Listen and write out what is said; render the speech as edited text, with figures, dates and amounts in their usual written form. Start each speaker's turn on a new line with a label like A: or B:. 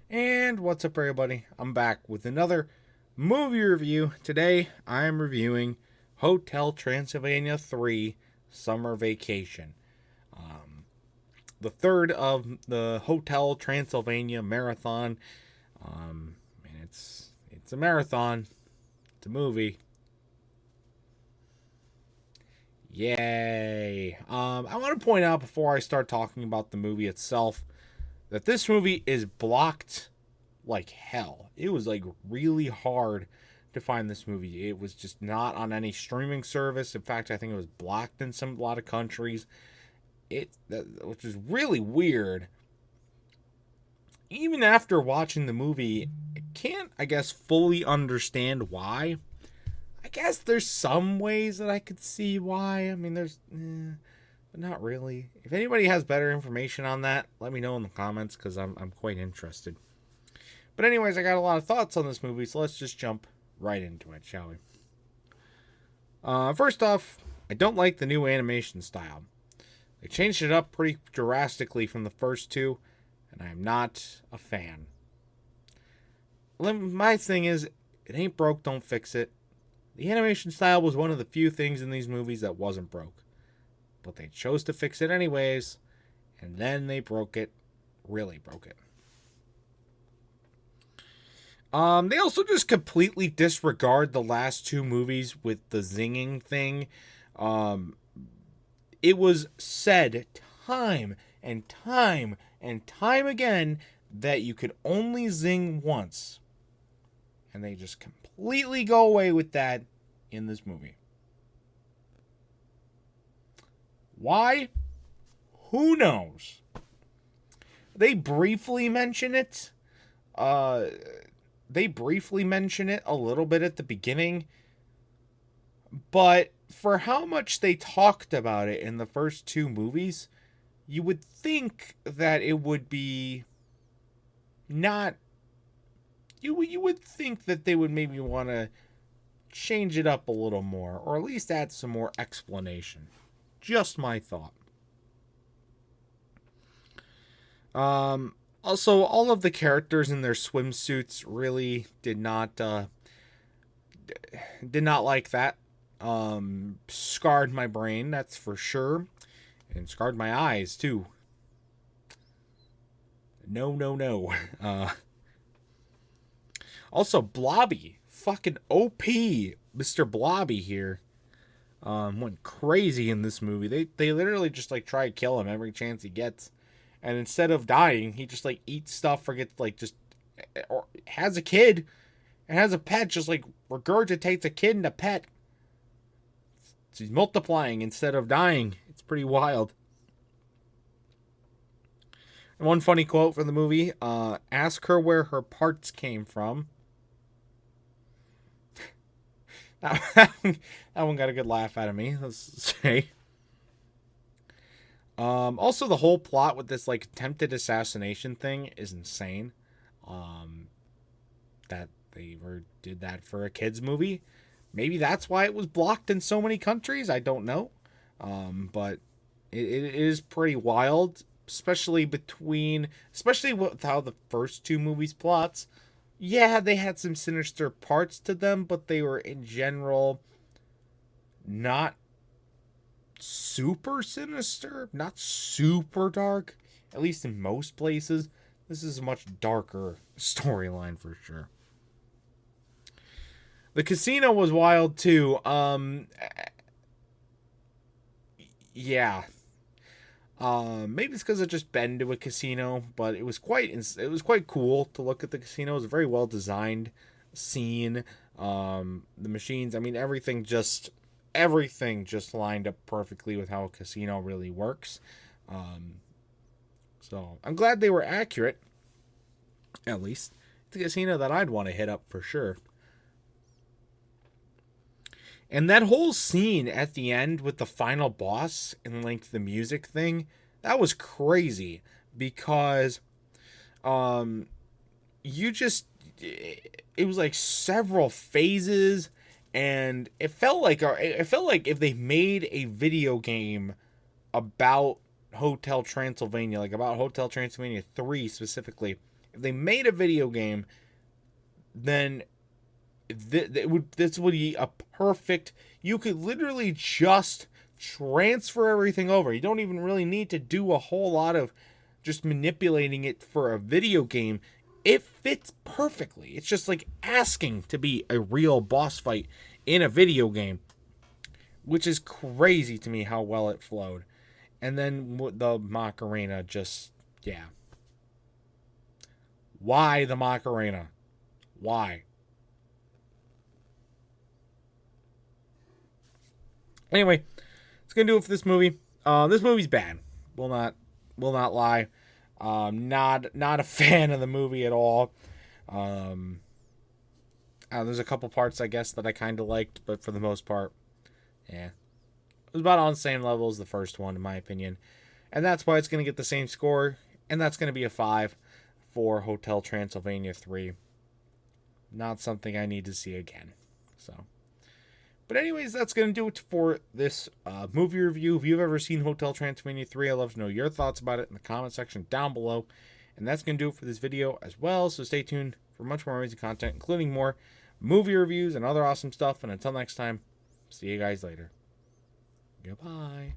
A: And what's up, everybody? I'm back with another movie review. Today, I am reviewing Hotel Transylvania 3 Summer Vacation. The third of the Hotel Transylvania marathon. And it's a marathon. It's a movie. Yay! I want to point out before I start talking about the movie itself that this movie is blocked like hell. It was like really hard to find this movie. It was just not on any streaming service. In fact, I think it was blocked in a lot of countries. Which is really weird. Even after watching the movie, I can't, I guess, fully understand why. I guess there's some ways that I could see why. I mean, but not really. If anybody has better information on that, let me know in the comments because I'm quite interested. But anyways, I got a lot of thoughts on this movie, so let's just jump right into it, shall we? First off, I don't like the new animation style. They changed it up pretty drastically from the first two, and I'm not a fan. My thing is, it ain't broke, don't fix it. The animation style was one of the few things in these movies that wasn't broke. But they chose to fix it anyways, and then they broke it. Really broke it. They also just completely disregard the last two movies with the zinging thing. It was said time and time and time again that you could only zing once. And they just completely go away with that in this movie. Why? Who knows? They briefly mention it. They briefly mention it a little bit at the beginning. But for how much they talked about it in the first two movies, you would think that it would be not... You would think that they would maybe want to change it up a little more, or at least add some more explanation. Just my thought. Also, all of the characters in their swimsuits really did not like that. Scarred my brain, that's for sure, and scarred my eyes too. No. Also, Blobby, fucking OP, Mr. Blobby here, went crazy in this movie. They literally just like try to kill him every chance he gets. And instead of dying, he just like eats stuff or gets like or has a kid and has a pet, just like regurgitates a kid and a pet. So he's multiplying instead of dying. It's pretty wild. And one funny quote from the movie, ask her where her parts came from. that one got a good laugh out of me, let's say. Also, the whole plot with this like attempted assassination thing is insane. That they did that for a kids movie. Maybe that's why it was blocked in so many countries. I don't know. But it is pretty wild, especially with how the first two movies plots. Yeah, they had some sinister parts to them, but they were in general not super sinister, not super dark, at least in most places. This is a much darker storyline for sure. The casino was wild too. Yeah. Maybe it's because I've just been to a casino, but it was quite cool to look at the casino. It was a very well designed scene. The machines, I mean, everything just lined up perfectly with how a casino really works. So I'm glad they were accurate. At least it's a casino that I'd want to hit up for sure. And that whole scene at the end with the final boss and like the music thing, that was crazy because you just it was like several phases, and it felt like if they made a video game about Hotel Transylvania, like about Hotel Transylvania 3 specifically, If they made a video game, then this would be a perfect... You could literally just transfer everything over. You don't even really need to do a whole lot of just manipulating it for a video game. It fits perfectly. It's just like asking to be a real boss fight in a video game, which is crazy to me how well it flowed. And then the Macarena, just, yeah. Why the Macarena? Why? Anyway, it's gonna do it for this movie. This movie's bad. Will not lie. Not a fan of the movie at all. There's a couple parts, I guess, that I kind of liked, but for the most part, yeah, it was about on the same level as the first one, in my opinion. And that's why it's gonna get the same score, and that's gonna be a 5 for Hotel Transylvania 3. Not something I need to see again. So. But anyways, that's going to do it for this movie review. If you've ever seen Hotel Transylvania 3, I'd love to know your thoughts about it in the comment section down below. And that's going to do it for this video as well. So stay tuned for much more amazing content, including more movie reviews and other awesome stuff. And until next time, see you guys later. Goodbye.